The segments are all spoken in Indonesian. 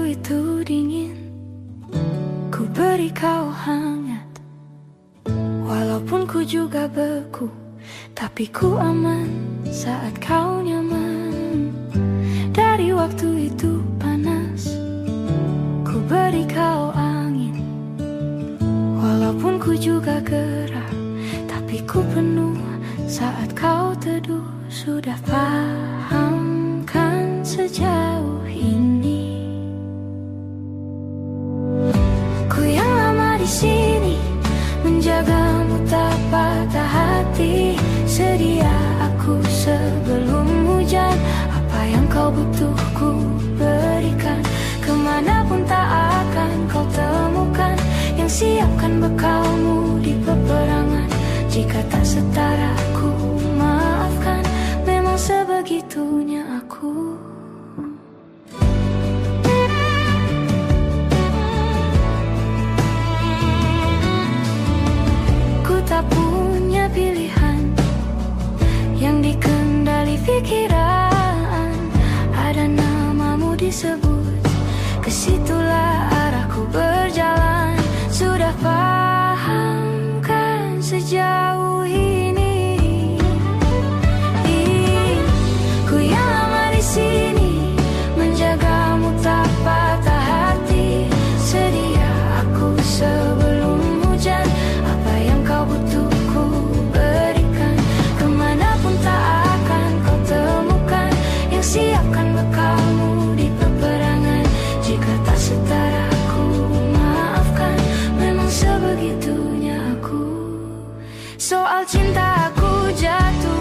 waktu itu dingin, ku beri kau hangat. Walaupun ku juga beku, tapi ku aman saat kau nyaman. Dari waktu itu panas, ku beri kau angin. Walaupun ku juga gerah, tapi ku penuh saat kau teduh. Sudah paham kan sejauh ini? Ku yang lama di sini, menjagamu tak patah hati. Sedia aku sebelum hujan. Apa yang kau butuh ku berikan. Kemanapun tak akan kau temukan yang siapkan bekalmu di peperangan. Jika tak setara ku maafkan. Memang sebegitunya aku. Ku tak punya pilihan yang dikendali pikiran. Ada namamu disebut, kesitulah arahku berjalan. Sudah paham kan sejauh ini? Ku yang lama di sini, menjagamu tak patah hati. Sedia aku sebelum hujan. Apa yang kau butuh ku berikan. Kemanapun tak akan kau temukan yang siapkan bekalmu di peperangan. Jika tak setara ku maafkan. Memang sebegitunya aku. Soal cinta aku jatuh.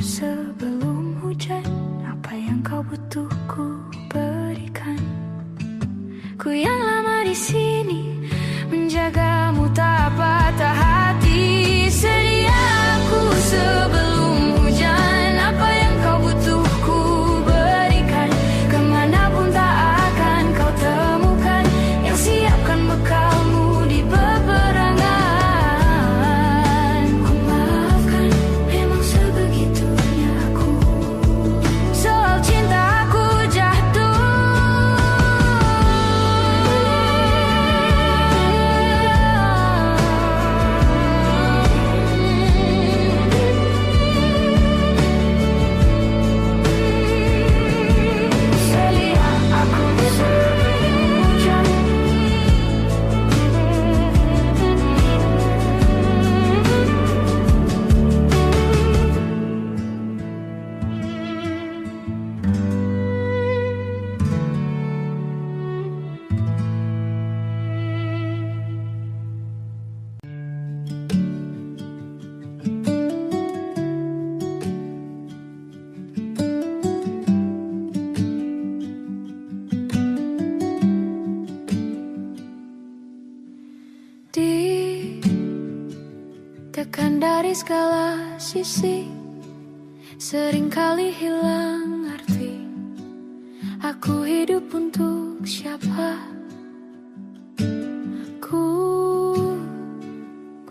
Sebelum hujan, apa yang kau butuh ku berikan. Ku yang lama di sini, menjagamu tak patah hati. Sedia aku sebelum hujan. Apa yang kau butuh ku berikan. Kemanapun tak akan kau temukan yang siapkan bekalmu di peperangan. Ditekan dari segala sisi, seringkali hilang arti. Aku hidup untuk siapa? Ku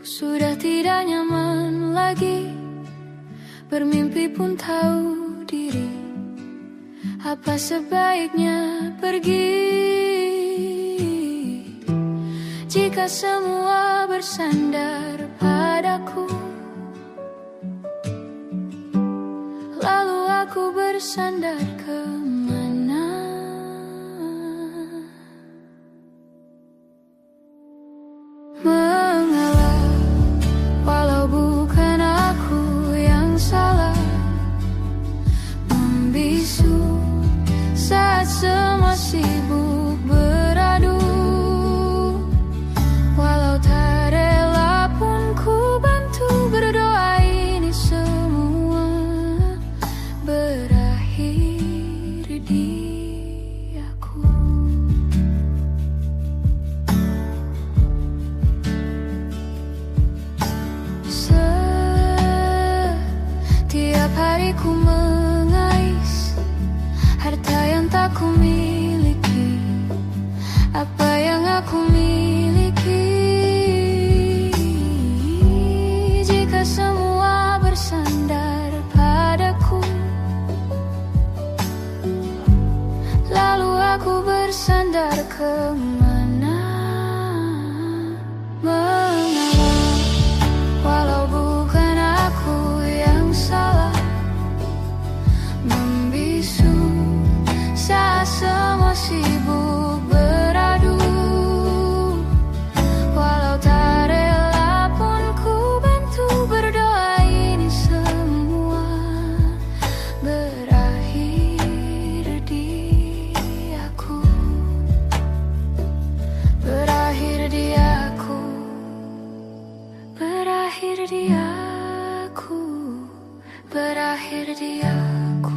sudah tidak nyaman lagi. Bermimpi pun tahu diri. Apa sebaiknya pergi? Jika semua bersandar padaku, lalu aku bersandar kemana? Mengalah, walau bukan aku yang salah. Membisu saat semua sibuk beradu. Walau tak rela pun ku bantu berdoa ini semua berakhir. di aku, berakhir di aku.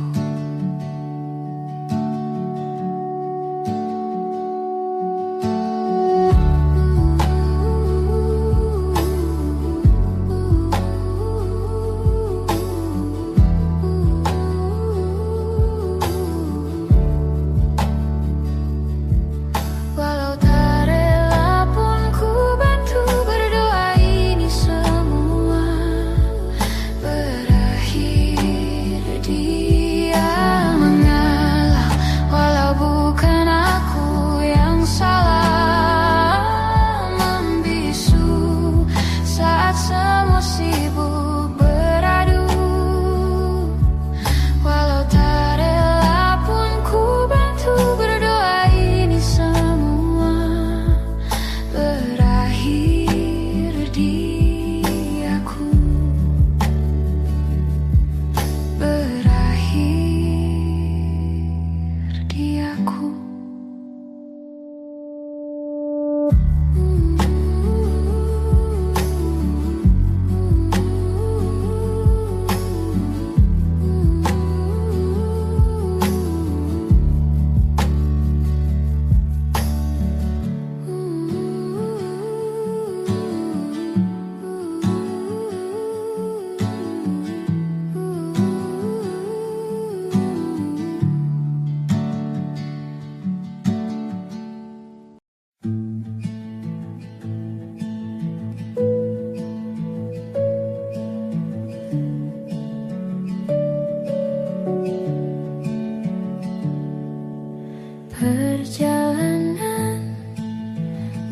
Perjalanan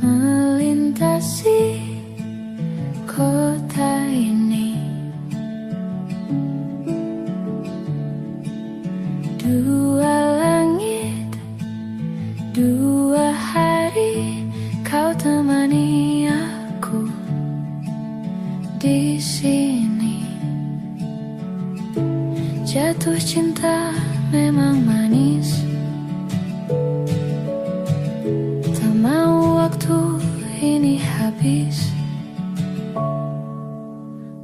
melintasi kota ini, dua langit, dua hari, kau temani aku di sini. Jatuh cinta memang manis, waktu ini habis.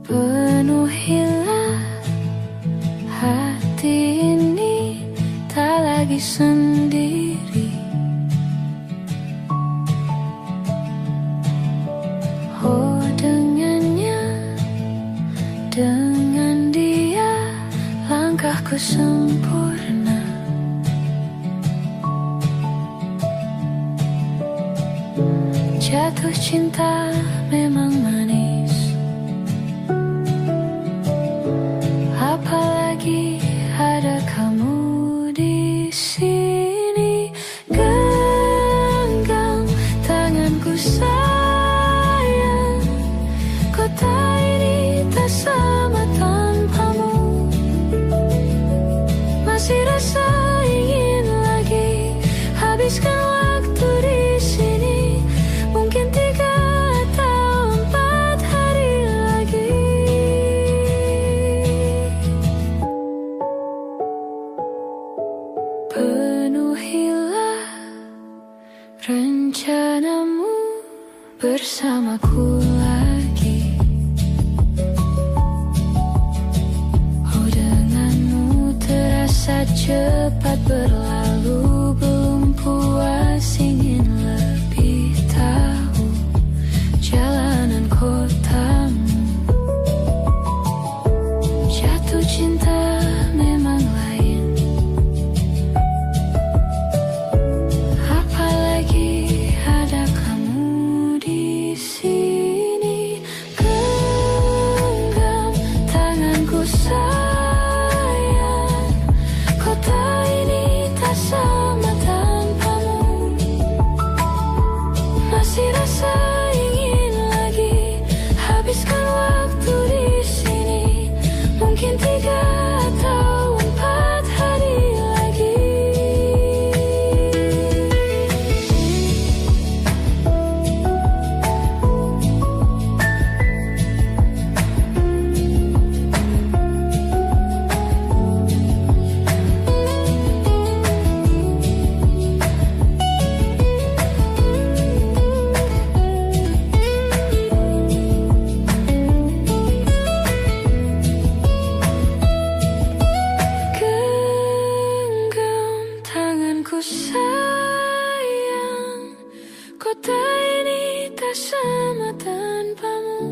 Penuhilah hati ini, tak lagi sendiri. Oh, dengannya, dengan dia, langkahku sempurna. Jatuh cinta memang manis, apalagi ada kamu di sini. Genggam tanganku sayang, kota ini tak sama tanpamu. Masih rasa ingin lagi habiskan waktu di sini. Mungkin 3 atau 4 hari lagi. Penuhilah rencanamu bersamaku lagi. Oh, denganmu terasa cepat berlalu, belum puas ingin lebih tahu jalanan kotamu. Jatuh cinta memang lain, apalagi ada kamu di sini. Genggam tanganku sayang, kota ini tak bersama tanpamu.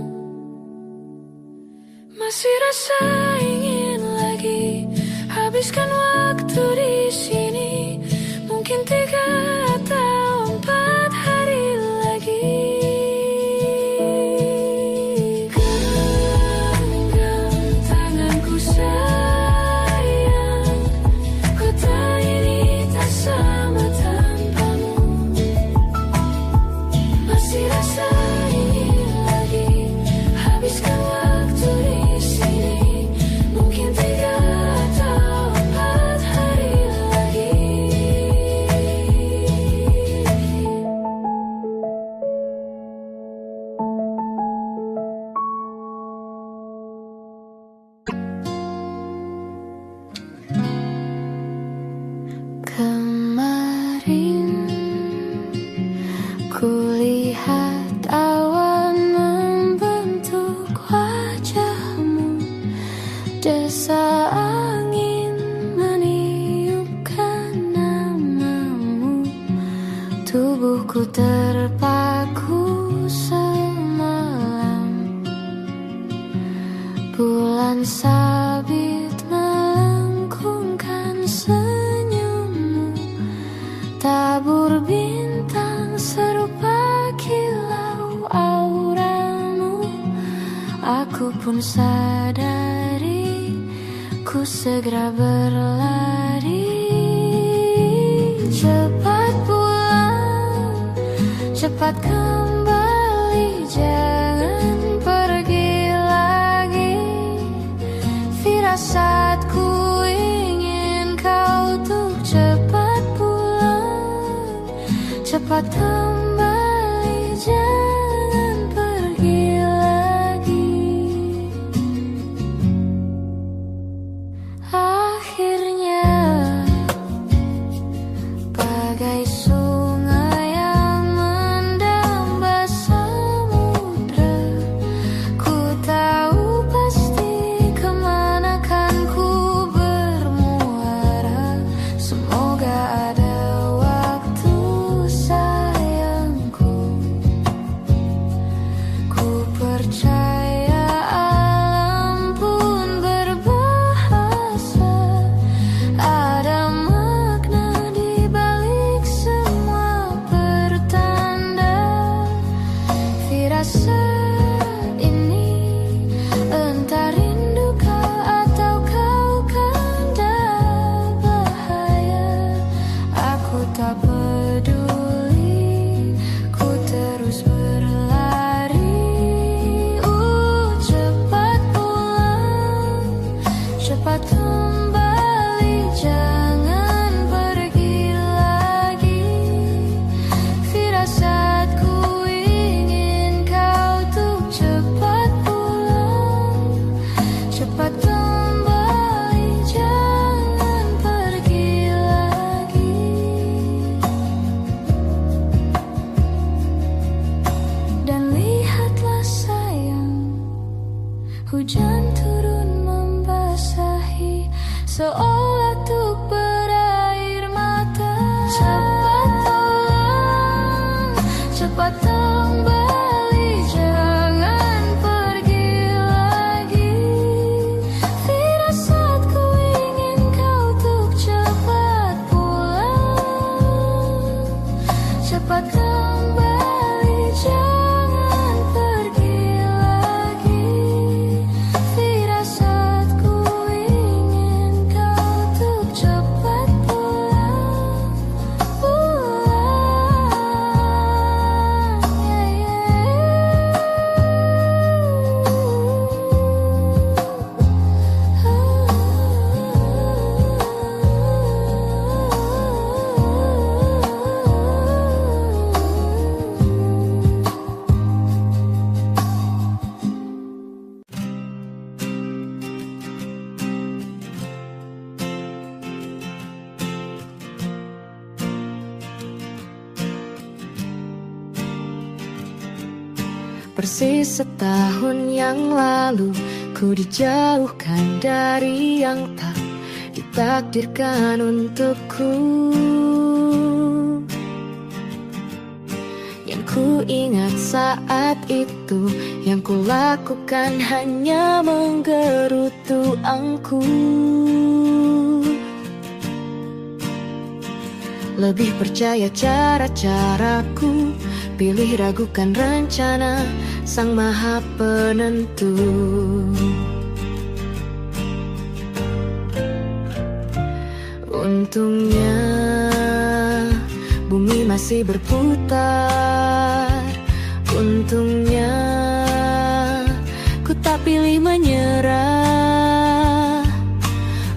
Masih rasa ingin lagi habiskan waktu di sini. Mungkin 3 atau 4 hari lagi. Genggam tanganku sayang, kota ini tak sama tanpamu. Masih rasa ingin lagi habiskan waktu di sini. Mungkin 3 atau 4 hari lagi. Kemarin kulihat awan membentuk wajahmu. Desa angin meniupkan namamu. Tubuhku terpaku semalam. Bulan sabit melengkungkan senyummu. Tabur bintang serupa kilau auramu. Aku pun sadari, ku segera berlari. Cepat pulang, cepat kembali, jangan pergi lagi. Firasatku ingin kau untuk cepat pulang, cepat kembali, jangan pergi lagi. Akhirnya bagai sungai yang mendamba samudra, ku tahu pasti kemana kan ku bermuara. Semoga ada waktu sayangku. Ku percaya alam pun berbahasa. Ada makna di balik semua pertanda. Firasat ini entah rindu kau atau kau kanda bahaya. Aku tak peduli, ku terus berlari. Cepat pulang, cepat kembali, jangan pergi lagi. Firasatku ingin kau tuh cepat pulang, cepat kembali, jangan pergi lagi. Dan lihatlah sayang, hujan turun membasahi seolah tuh berair mata. Cepat pulang, cepat kembali, jangan pergi lagi. Firasatku ingin kau tuh cepat pulang, cepat kembali, jangan pergi lagi. Firasatku ingin kau tuh cepat pulang, Persis setahun yang lalu ku dijauhkan dari yang tak ditakdirkan untukku. Yang ku Ku ingat saat itu yang ku lakukan hanya menggerutu angku. Lebih percaya cara-caraku, pilih ragukan rencana Sang Maha Penentu. Untungnya bumi masih berputar. Untungnya ku tak pilih menyerah.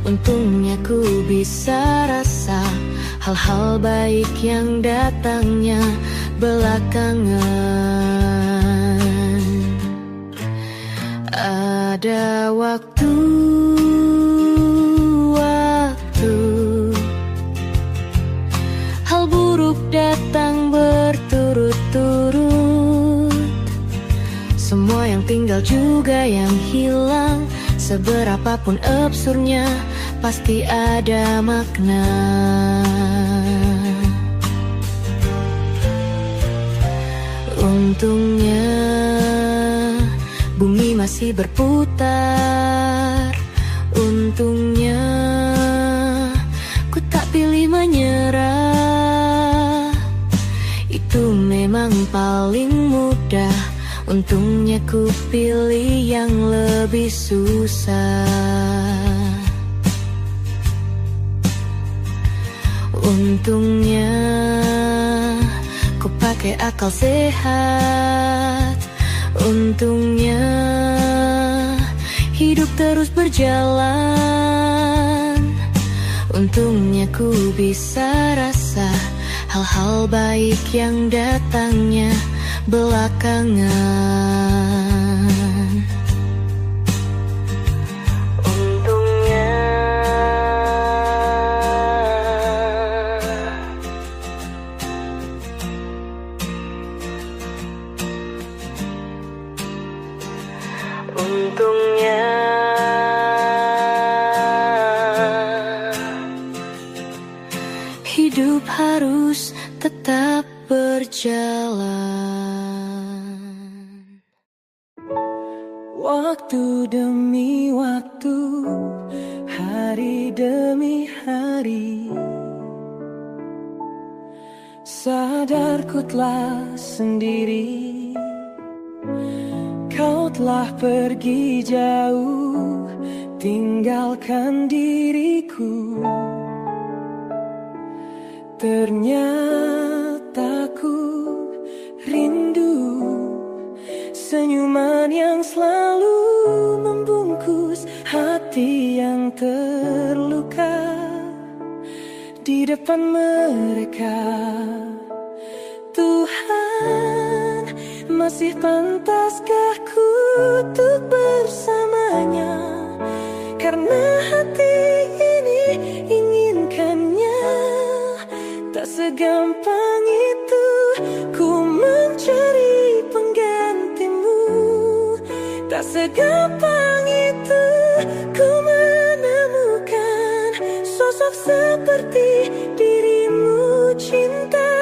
Untungnya ku bisa rasa hal-hal baik yang datangnya belakangan. Ada waktu hal buruk datang berturut-turut. Semua yang tinggal juga yang hilang. Seberapapun absurdnya, pasti ada makna. Untungnya bumi masih berputar. Untungnya ku tak pilih menyerah. Itu memang paling mudah. Untungnya ku pilih yang lebih susah. Untungnya ku pakai akal sehat. Untungnya hidup terus berjalan. Untungnya ku bisa rasa hal-hal baik yang datangnya belakangan. Untungnya hidup harus tetap berjalan. Waktu demi waktu, hari demi hari, sadarku telah sendiri. Kau telah pergi jauh, tinggalkan diriku. Ternyata ku rindu senyuman yang selalu membungkus hati yang terluka di depan mereka. Tuhan, masih pantaskah ku untuk bersamanya? Karena hati ini inginkannya. Tak segampang itu ku mencari penggantimu. Tak segampang itu ku menemukan sosok seperti dirimu. Cinta,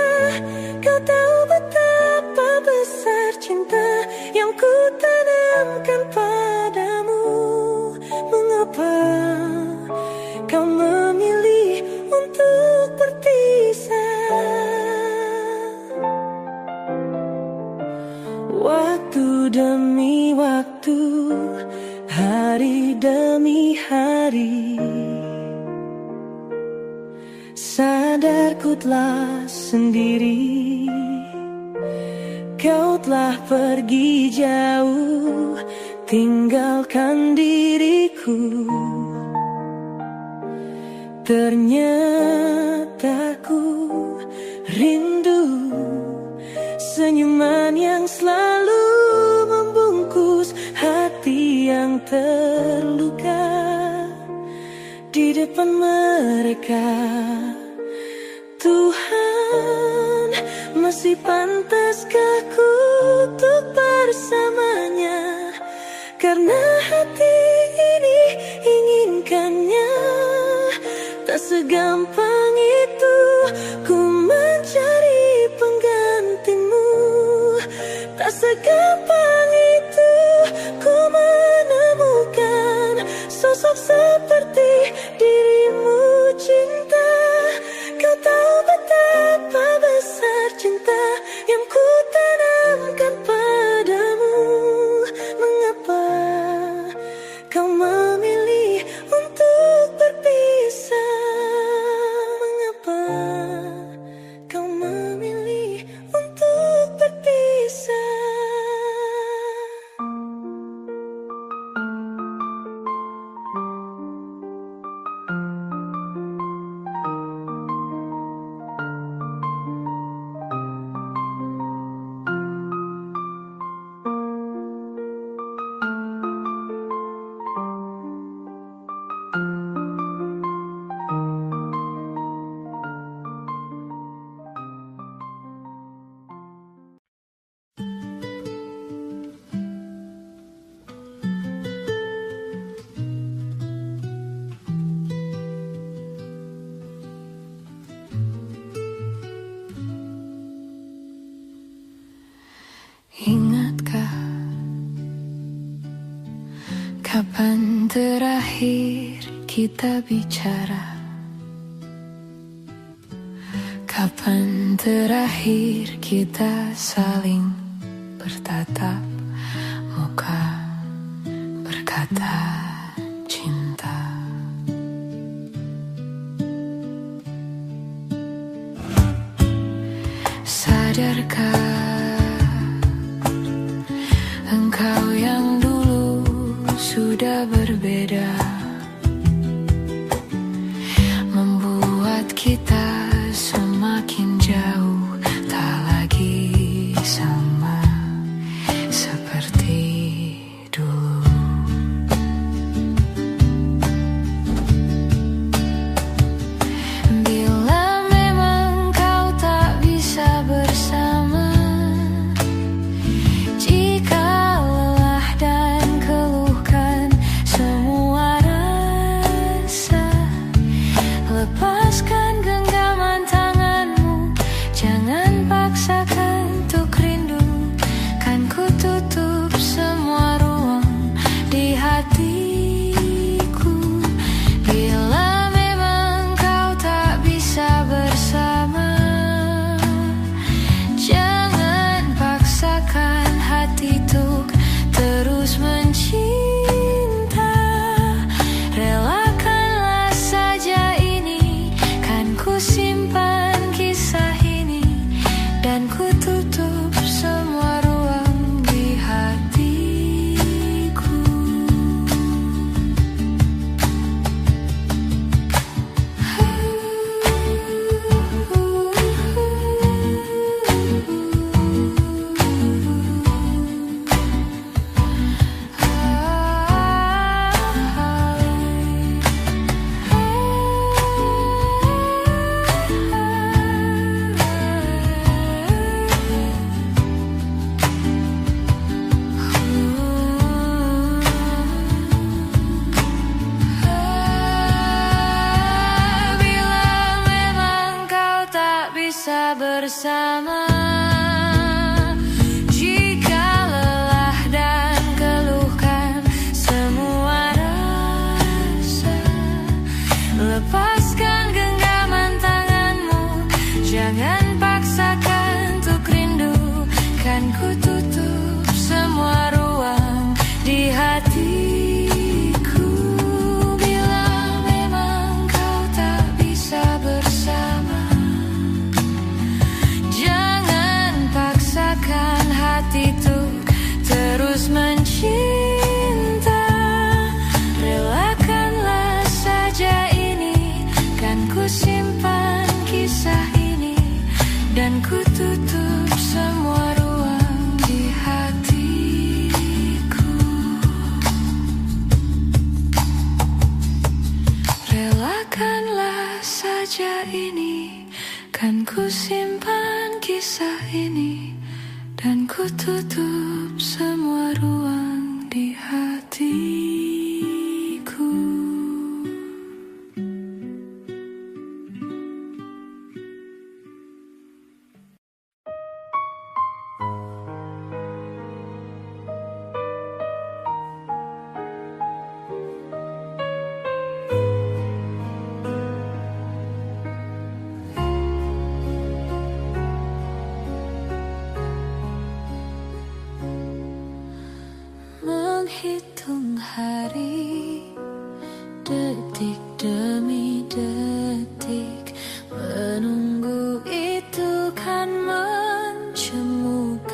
kau tahu betapa besar cinta yang ku tanamkan padamu. Mengapa kau memilih untuk berpisah? Waktu demi waktu, hari demi hari, sadarku telah sendiri. Kau telah pergi jauh, tinggalkan diriku. Ternyata ku rindu senyuman yang selalu membungkus hati yang terluka di depan mereka. Tuhan, masih pantaskah ku untuk bersamanya? Karena hati ini inginkannya. Tak segampang itu ku mencari penggantimu. Kapan itu ku menemukan sosok seperti dirimu cinta. Kau tahu betapa besar cinta yang ku tanamkan padamu. Mengapa kau memilih untuk berpisah? Mengapa kau memilih untuk berpisah? Ingatkah kapan terakhir kita bicara? Kapan terakhir kita saling bertatap muka, berkata cinta? Sadarkah engkau yang dulu sudah berbeda, membuat kita semakin jauh, tak lagi sama seperti dulu. Bila memang kau tak bisa bersama, lepaskan genggaman tanganmu, jangan paksakan untuk rindu. Kan ku tutup semua ruang di hatiku. Bila memang kau tak bisa bersama, jangan paksakan hati untuk terus mencinta. Relakanlah saja ini, kan ku simpan kisah ini, dan ku tutup semua ruang di hatiku. Bisa bersama, jika lelah dan keluhkan semua rasa, lepaskan genggaman tanganmu, jangan paksakan untuk rindu. Kan ku tutup semua ruang di hatiku. Bila memang kau tak bisa bersama, hati untuk terus mencinta. Relakanlah saja ini, kan ku simpan kisah ini, dan ku tutup semua ruang di hatiku. Relakanlah saja ini, kan ku simpan kisah ini, dan ku tutup semua ruang di hatiku. menghitung hari, detik demi detik, menunggu itu kan mencemukan.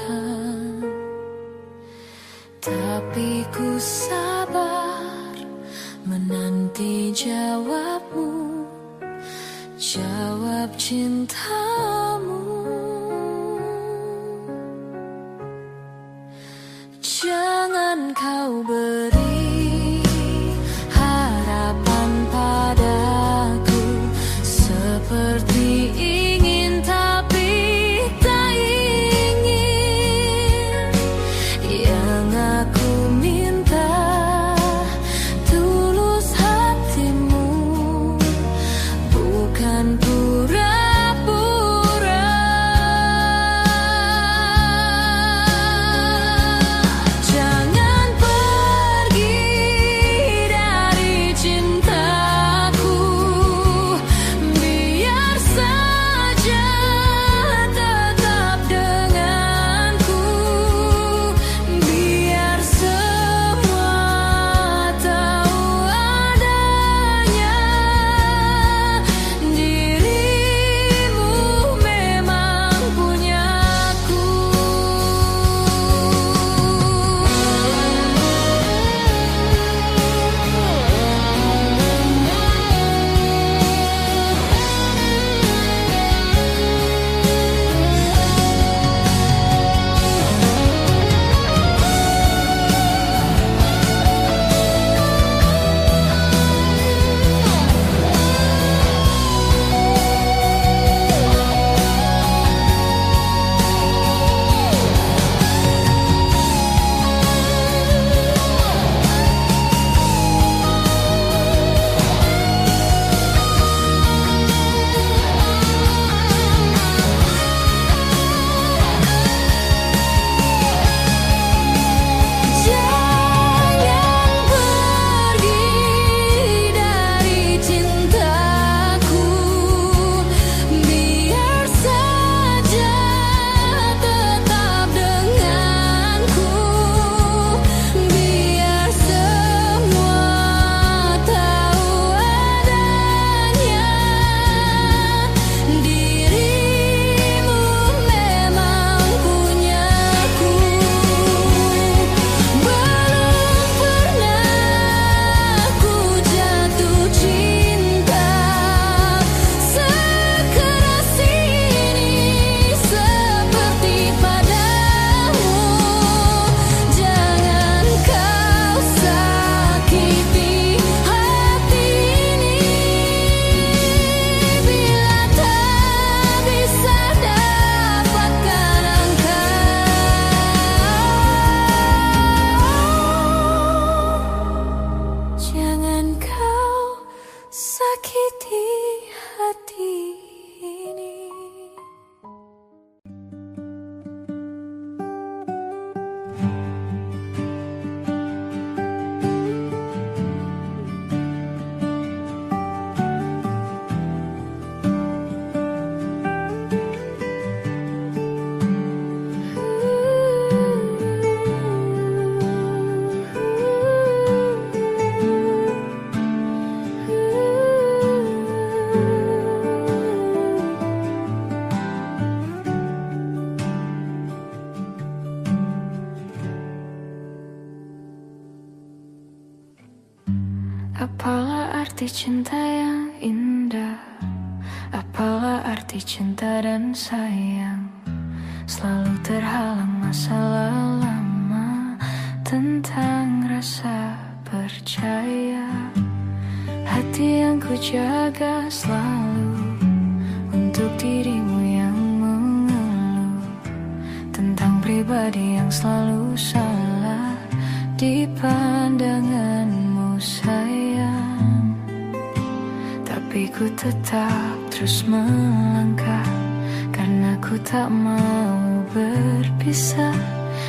Tapi ku sabar menanti jawabmu, jawab cintamu. Jangan kau beri harapan padaku seperti ingin tapi tak ingin. Yang aku minta tulus hatimu, bukan pura-pura. Jangan pergi dari cintaku, biar saja tetap denganku, biar semua tahu adanya dirimu memang punyaku. Jangan pergi dari cintaku, biar saja tetap denganku, biar semua tahu adanya dirimu memang punyaku. Belum pernah ku jatuh cinta sekeras ini seperti padamu. Jangan kau sakiti hati ini bila tak bisa dapatkan engkau. Jangan kau sakiti hati ini. Apalah arti cinta yang indah, apalah arti cinta dan sayang, selalu terhalang masalah lama tentang rasa percaya. Hati yang ku jaga selalu untuk dirimu yang mengeluh tentang pribadi yang selalu salah di pandanganmu sayang. Tapi ku tetap terus melangkah karena ku tak mau berpisah.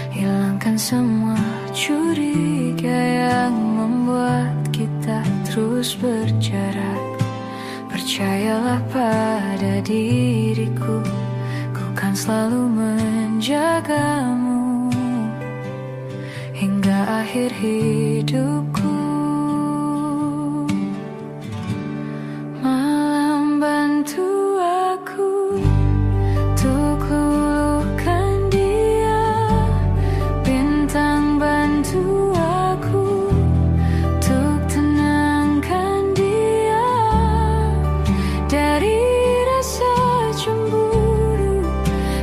Hilangkan semua curiga yang membuat kita terus berjarak. Percayalah pada diriku, ku kan selalu menjagamu hingga akhir hidupku. Malam bantu aku untuk luluhkan dia, bintang bantu aku untuk tenangkan dia dari rasa cemburu,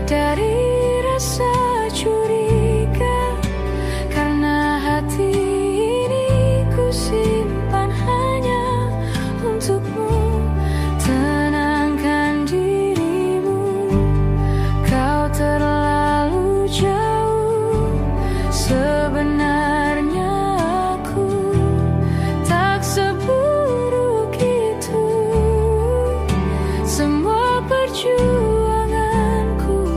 dari rasa curiga, karena hati ini ku simpan hanya untukmu. Tenangkan dirimu, kau terlalu jauh. Sebenarnya aku tak seburuk itu. Semua perjuanganku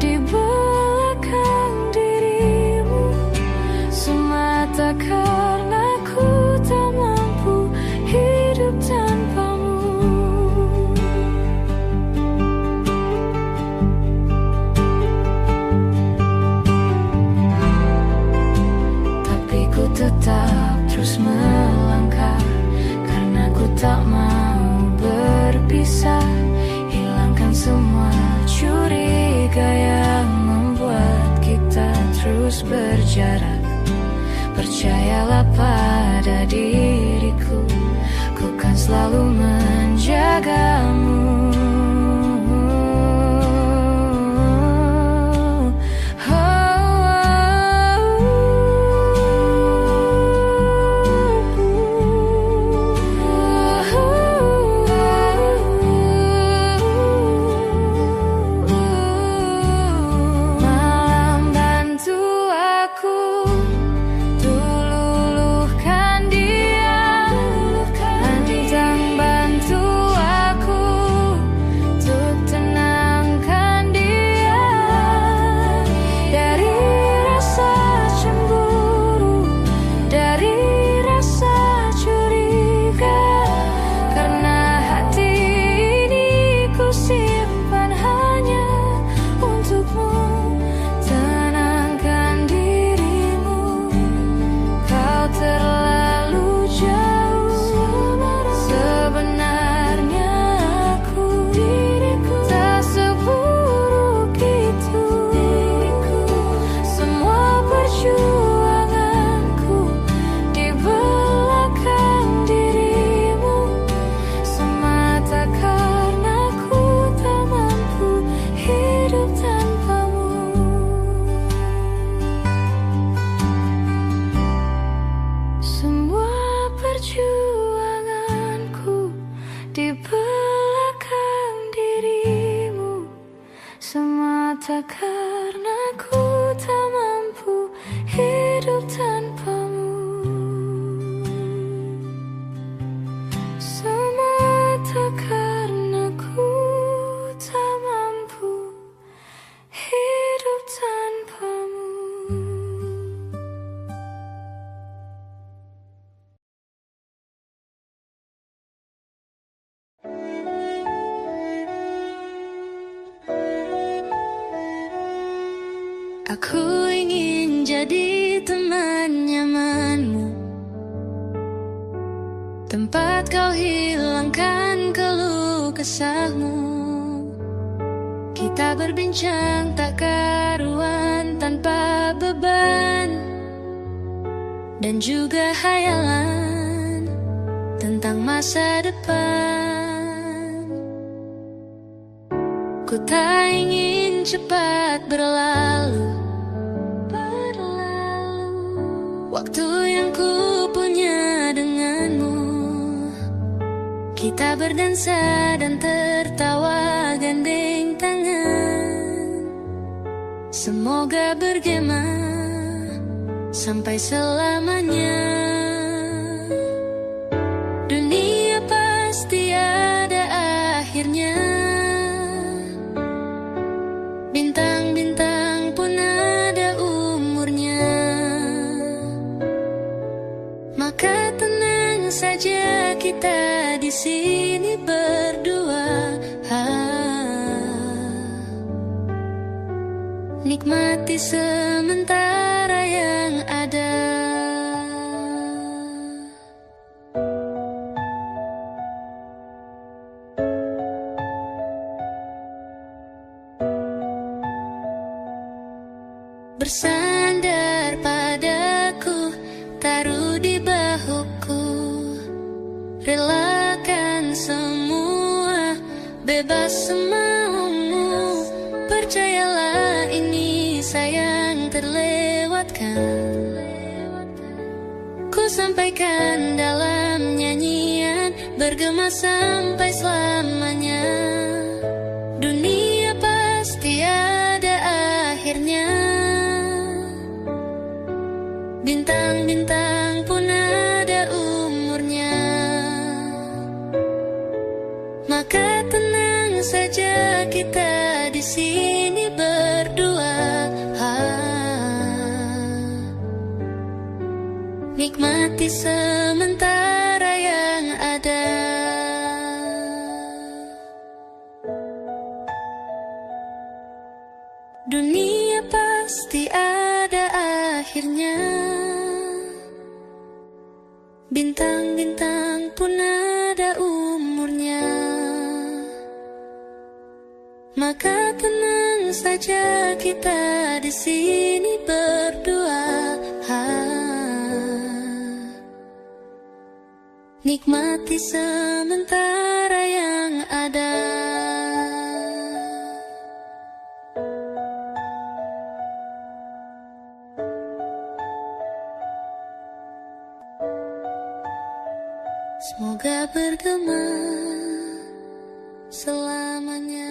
di belakang dirimu, semata karena ku tak mampu hidup tanpamu. Tapi ku tetap terus melangkah, karena ku tak mau berpisah. Hilangkan semua curiga yang membuat kita terus berjarak. Percayalah pada diriku, ku kan selalu menjagamu. Malam bantu aku luluhkan dia, bintang bantu aku untuk tenangkan dia dari rasa cemburu, dari rasa curiga, karena hati ini ku simpan hanya untukmu. Tenangkan dirimu, kau terlalu jauh. Sebenarnya aku tak seburuk itu. Semua perjuanganku di belakang dirimu, semata karena ku tak mampu hidup tanpamu. Semua perjuanganku di belakang dirimu, semata karena ku tak mampu hidup tanpamu. Semata karena ku tak mampu hidup tanpamu. Aku ingin jadi teman nyamanmu, tempat kau hilangkan keluh kesahmu. Kita berbincang tak karuan tanpa beban, dan juga hayalan tentang masa depan. Ku tak ingin cepat berlalu waktu yang ku punya denganmu. Kita berdansa dan tertawa gandeng tangan. Semoga bergema sampai selamanya. Dunia pasti ada akhirnya. Bintang-bintang pun ada umurnya. Maka tenang saja kita di sini berdua. Nikmati sementara yang ada. bersandar padaku, taruh di bahuku. Relakan semua, bebas semaumu. Percayalah ini sayang terlewatkan. Ku sampaikan dalam nyanyian, bergema sampai selamanya. Dunia pasti ada akhirnya. Bintang-bintang pun ada umurnya. Maka tenang saja kita di sini berdua. Nikmati sementara yang ada. Dunia pasti ada akhirnya. Bintang-bintang pun ada umurnya. Maka tenang saja kita di sini berdua. Nikmati sementara yang ada. Semoga bergema selamanya.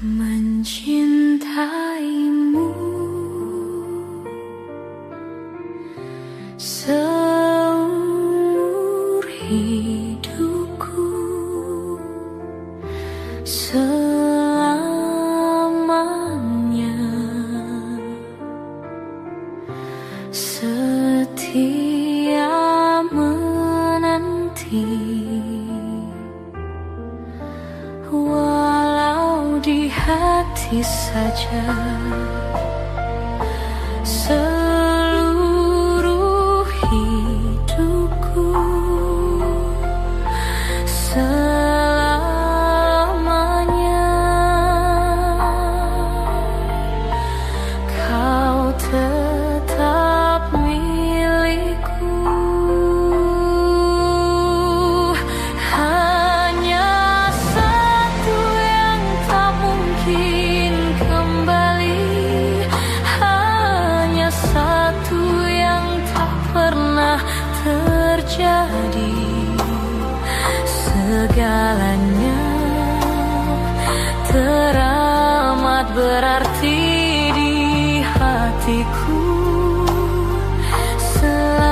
Mencintaimu seumur hidupku, selamanya setia menanti. Walau di hati saja, seluruh hidupku selamanya kau tetap milikku. Terjadi segalanya teramat berarti di hatiku selamanya.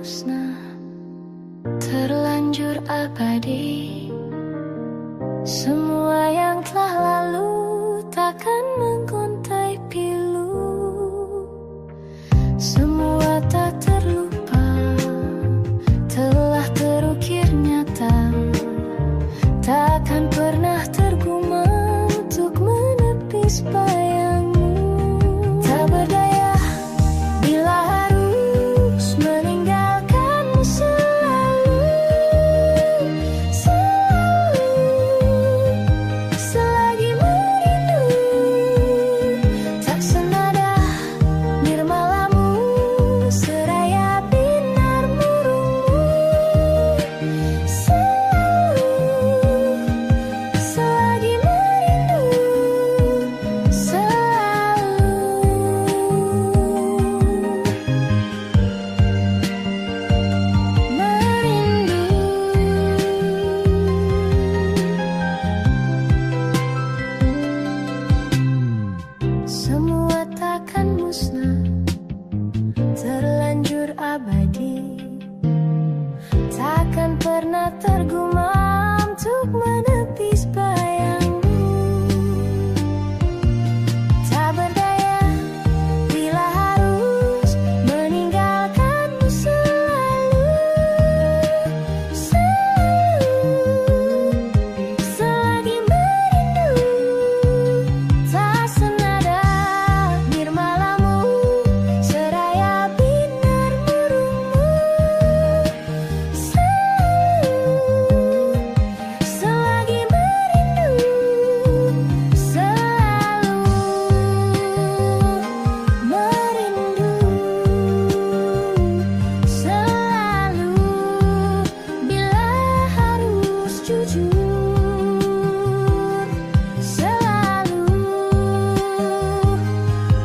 musnah, terlanjur abadi. Semua yang telah lalu takkan mengontai pilu. Semua tak terlupa, telah terukir nyata. Takkan pernah tergumam untuk menepis bayangmu. Tak berdaya bila harus meninggalkanmu selalu. Selagi merindu, tak senada nirmalamu, seraya binar murungmu. Selagi merindu, semua takkan musnah, terlanjur abadi. Takkan pernah tergumam untuk menepis bayangmu. Tak berdaya bila harus meninggalkanmu selalu. Selagi merindu, tak senada nirmalamu, seraya binar murungmu. Selagi merindu, selalu merindu, selalu bila harus jujur, selalu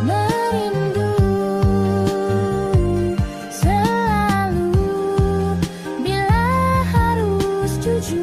merindu, selalu bila harus jujur.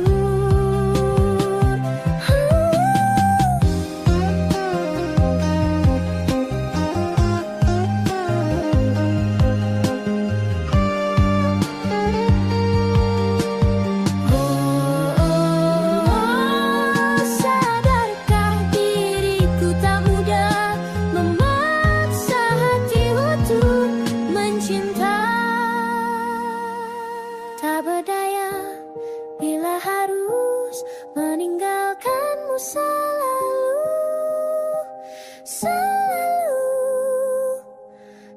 Sadarkah diriku tak mudah memaksa hati untuk mencinta. Tak berdaya bila harus meninggalkanmu selalu.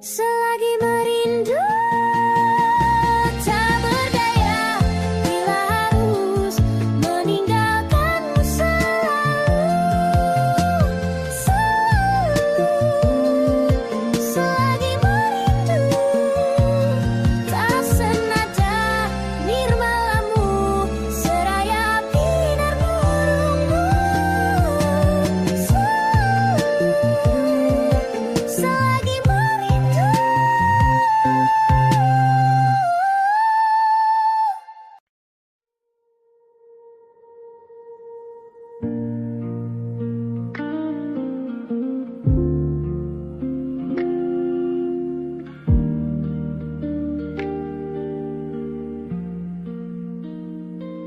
Selagi merindu. Tak berdaya bila harus meninggalkanmu selalu. Selagi merindu, tak senada nirmalamu, seraya binar murungmu. Selagi merindu.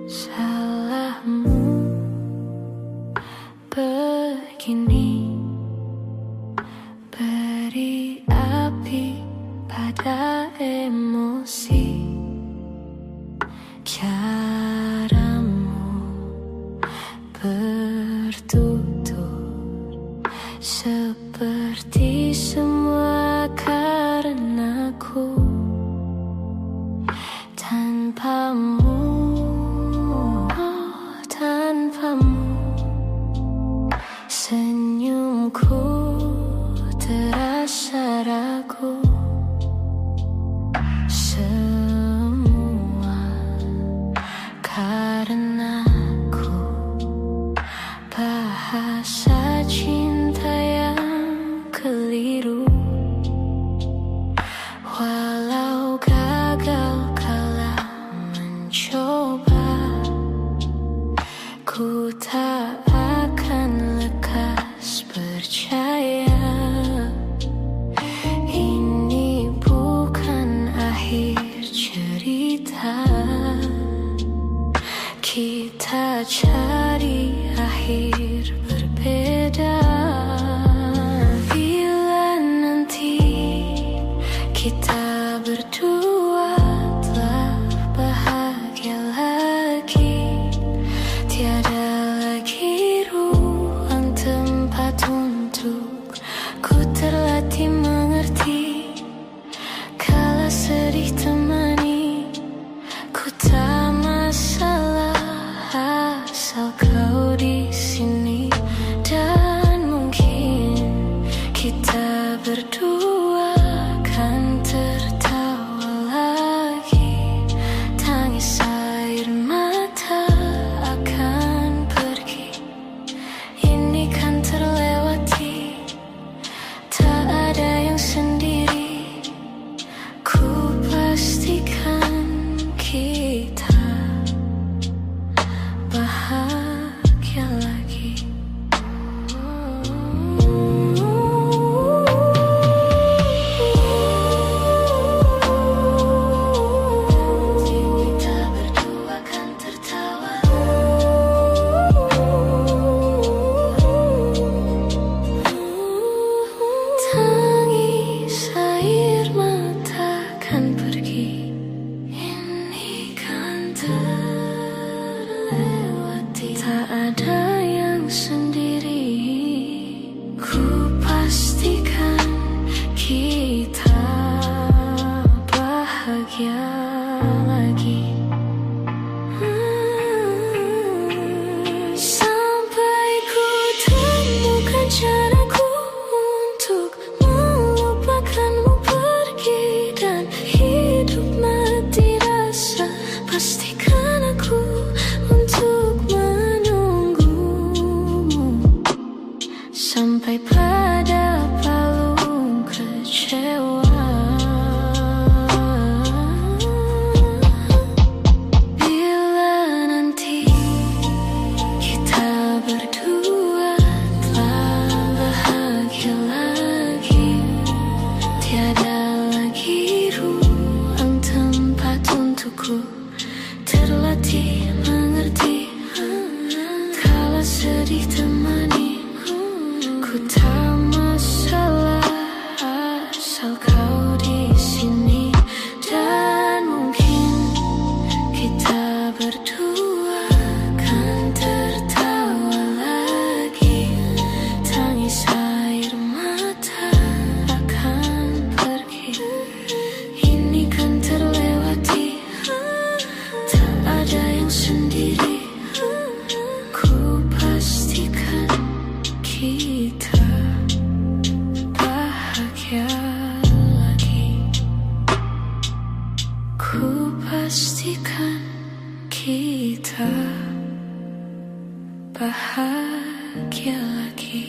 Salahmu begini, beri api pada emosi. Caramu bertutur seperti semua karenaku. Tanpamu, senyumku terasa ragu. Semua karenaku, bahasa cinta yang keliru. Walau gagal kala mencoba, ku tak akan lekas percaya. Ini bukan akhir cerita. sampai pada palung kecewa. Bila nanti kita berdua telah bahagia lagi, tiada lagi ruang tempat untukku terlatih mengerti. Kala sedih temani, ku tak masalah asal kau di sini. Dan mungkin kita berdua kan tertawa lagi, tangis air mata akan pergi. Ini kan terlewati, tak ada yang sendiri. Ku pastikan kita bahagia lagi. Ku pastikan kita bahagia lagi.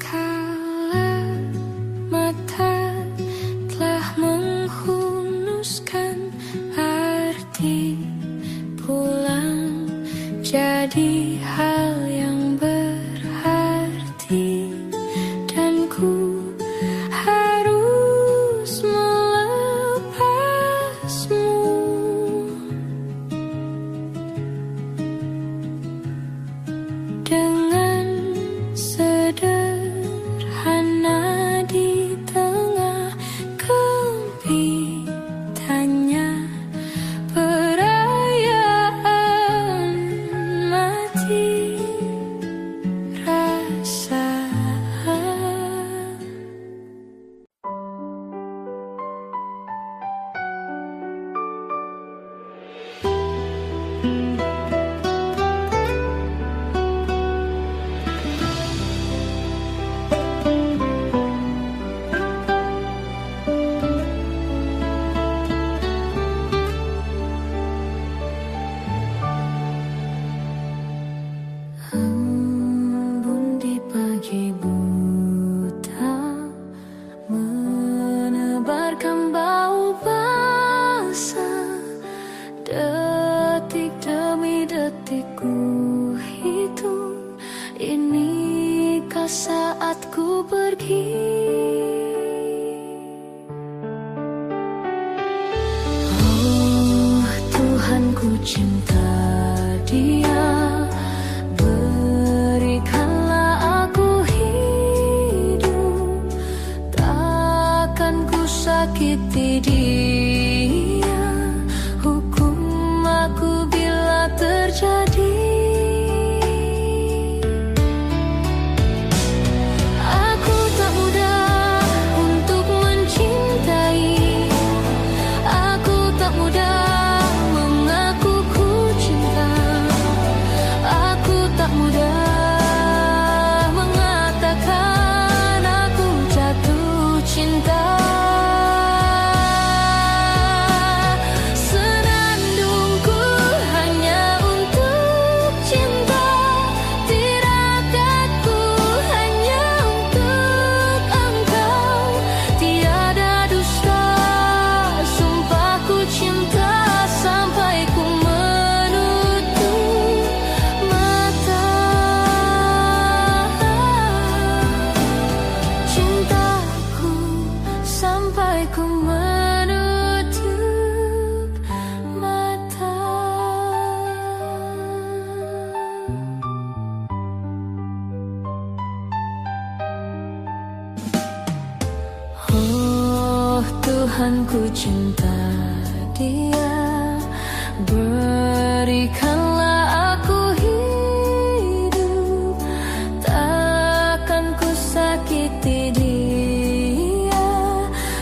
Kala mata telah menghunuskan arti pulang jadi hal yang berarti, dan ku harus melepasmu. Dengan sederhana di tengah kempitannya perayaan mati rasa. Embun di pagi buta menebarkan bau basah. Detik demi detik ku hitung, inikah saatku pergi? Oh Tuhan, ku cinta dia, berikanlah aku hidup. Takkan ku sakiti dia, hukum aku bila terjadi. Aku tak mudah untuk mencintai, aku tak mudah mengaku ku cinta, aku tak mudah mengatakan aku jatuh cinta. Senandungku hanya untuk cinta, tirakatku hanya untuk engkau. Tiada dusta, sumpahku cinta sampai ku menutup mata. Cintaku sampai ku menutup mata. Oh Tuhan, ku cinta dia, berikanlah aku hidup. Takkan ku sakiti dia,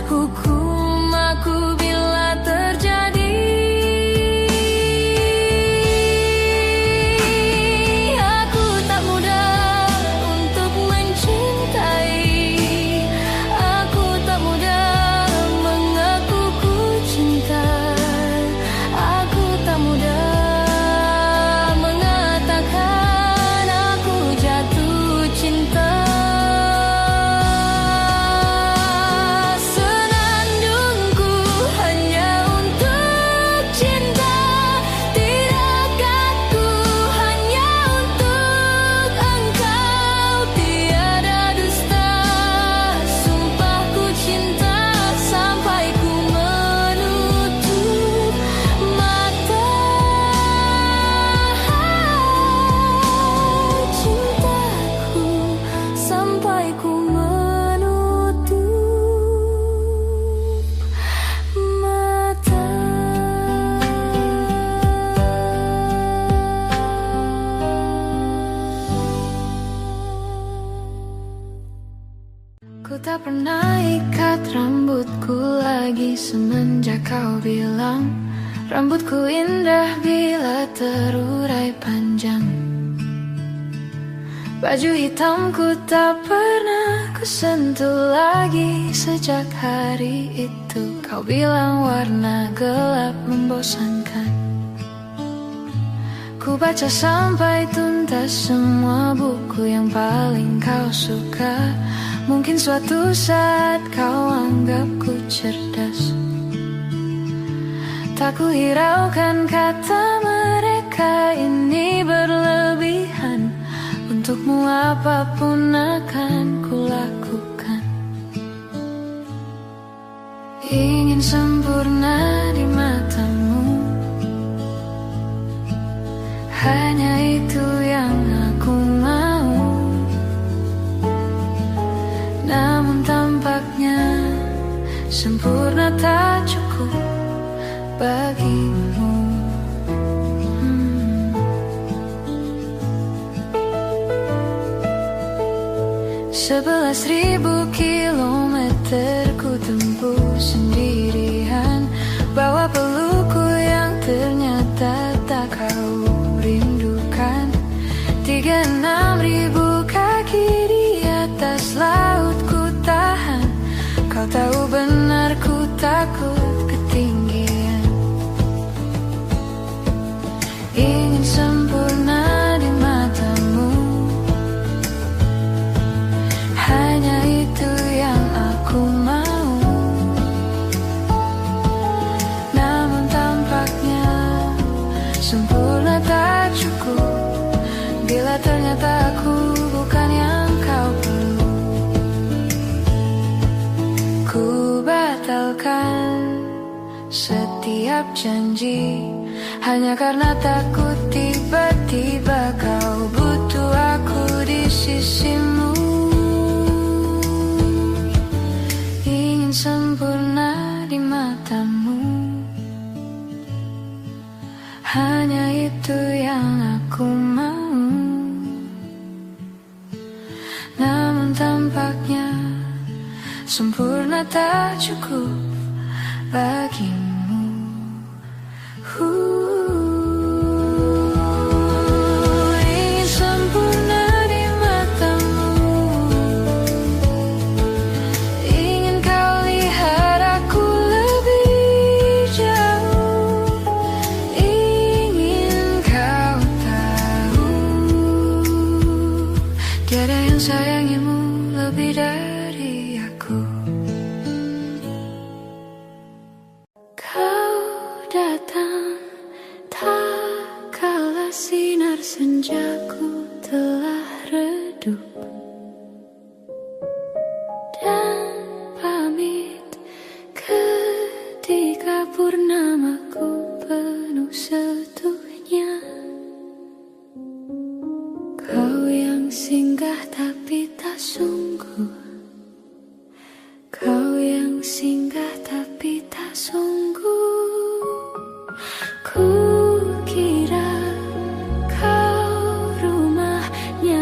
hukum aku bila kau bilang rambutku indah bila terurai panjang. Baju hitamku tak pernah kusentuh lagi sejak hari itu. Kau bilang warna gelap membosankan. Ku baca sampai tuntas semua buku yang paling kau suka. Mungkin suatu saat kau anggapku cerdas. Tak ku hiraukan kata mereka ini berlebihan. Untukmu apapun akan ku lakukan. Ingin sempurna di matamu, hanya itu yang aku mau. Namun tampaknya sempurna tak cukup bagimu. 11.000 kilometer ku tempuh sendirian, bawa pelukku yang ternyata tak kau rindukan. 36.000 kaki di atas laut ku tahan. Kau tahu benar ku takut ketinggian. Ingin sempurna di matamu, hanya itu yang aku mau. Namun tampaknya sempurna tak cukup bila ternyata aku bukan yang kau perlu. Ku batalkan setiap janji hanya karena takut tiba-tiba kau butuh aku di sisimu. Ingin sempurna di matamu, hanya itu yang aku mau. Namun tampaknya sempurna tak cukup bagimu. Ingin sempurna di matamu, ingin kau lihat aku lebih jauh, ingin kau tahu tiada yang sayangimu lebih dari aku. Kau datang tak kala sinar senjaku telah redup, dan pamit ketika purnamaku penuh setuhnya. Kau yang singgah tapi tak sungguh, kau yang singgah tapi tak sungguh. Ku kira kau rumahnya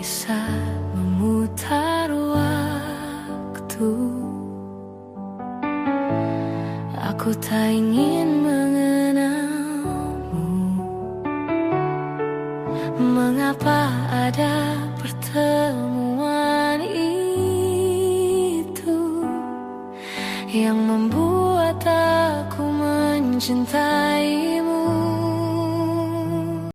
bisa memutar waktu. Aku tak ingin mengenalmu. Mengapa ada pertemuan itu yang membuat aku mencintaimu?